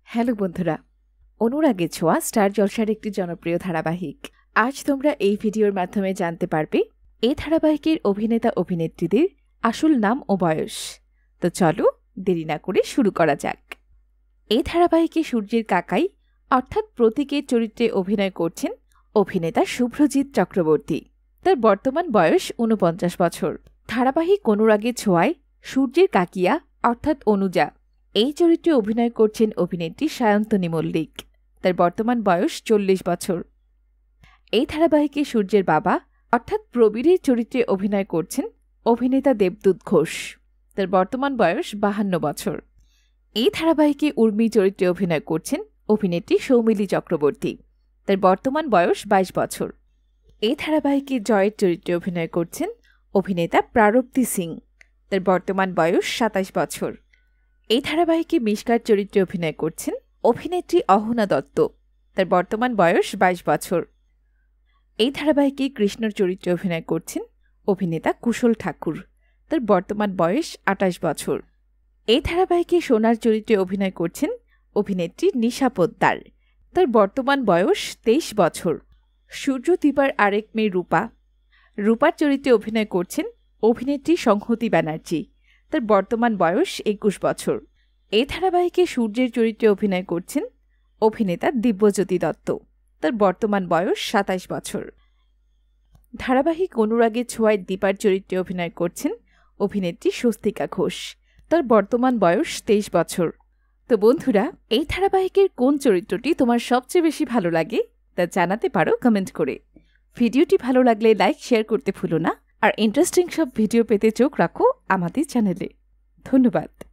Hello বন্ধুরা, অনুরাগে ছোঁয়া স্টার জলসার একটি জনপ্রিয় ধারাবাহিক। আজ তোমরা এই ভিডিওর মাধ্যমে জানতে পারবে এই ধারাবাহিকের অভিনেতা অভিনেত্রীদের আসল নাম ও বয়স। তো চলো দেরি না করে শুরু করা যাক। এই ধারাবাহিকে সূর্যের কাকাই অর্থাৎ প্রতীকের চরিত্রে অভিনয় করছেন অভিনেতা শুভ্রজিৎ চক্রবর্তী। তার বর্তমান বয়স ৪৯ বছর। ধারাবাহিক অনুরাগে ছোঁয়ায় সূর্যের কাকিয়া অর্থাৎ অনুজা এই চরিত্রে অভিনয় করছেন অভিনেত্রী সায়ন্তনী মল্লিক। তার বর্তমান বয়স ৪০ বছর। এই ধারাবাহিকে সূর্যের বাবা অর্থাৎ প্রবীরের চরিত্রে অভিনয় করছেন অভিনেতা দেবদূত ঘোষ। তার বর্তমান বয়স ৫২ বছর। এই ধারাবাহিকে উর্মি চরিত্রে অভিনয় করছেন অভিনেত্রী সৌমিলি চক্রবর্তী। তার বর্তমান বয়স ২২ বছর। এই ধারাবাহিকে জয়ের চরিত্রে অভিনয় করছেন অভিনেতা প্রারব্ধি সিং। তার বর্তমান বয়স ২৭ বছর। এই ধারাবাহিকে মিশকার চরিত্রে অভিনয় করছেন অভিনেত্রী অহনা দত্ত। তার বর্তমান বয়স ২২ বছর। এই ধারাবাহিকে কৃষ্ণর চরিত্রে অভিনয় করছেন অভিনেতা কুশল ঠাকুর। তার বর্তমান বয়স ২৮ বছর। এই ধারাবাহিকে সোনার চরিত্রে অভিনয় করছেন অভিনেত্রী নিশা পোদ্দার। তার বর্তমান বয়স ২৩ বছর। সূর্যদীপার আরেক মেয়ে রূপা। রূপার চরিত্রে অভিনয় করছেন অভিনেত্রী সংহতি ব্যানার্জি। তার বর্তমান বয়স ২১ বছর। এই ধারাবাহিকে সূর্যের চরিত্রে অভিনয় করছেন অভিনেতা দিব্যজ্যোতি দত্ত। তার বর্তমান বয়স ২৭ বছর। ধারাবাহিক অনুরাগে ছোঁয়ায় দীপার চরিত্রে অভিনয় করছেন অভিনেত্রী স্বস্তিকা ঘোষ। তার বর্তমান বয়স ২৩ বছর। তো বন্ধুরা, এই ধারাবাহিকের কোন চরিত্রটি তোমার সবচেয়ে বেশি ভালো লাগে তা জানাতে পারো কমেন্ট করে। ভিডিওটি ভালো লাগলে লাইক শেয়ার করতে ভুলো না। আর ইন্টারেস্টিং সব ভিডিও পেতে চোখ রাখো আমাদের চ্যানেলে। ধন্যবাদ।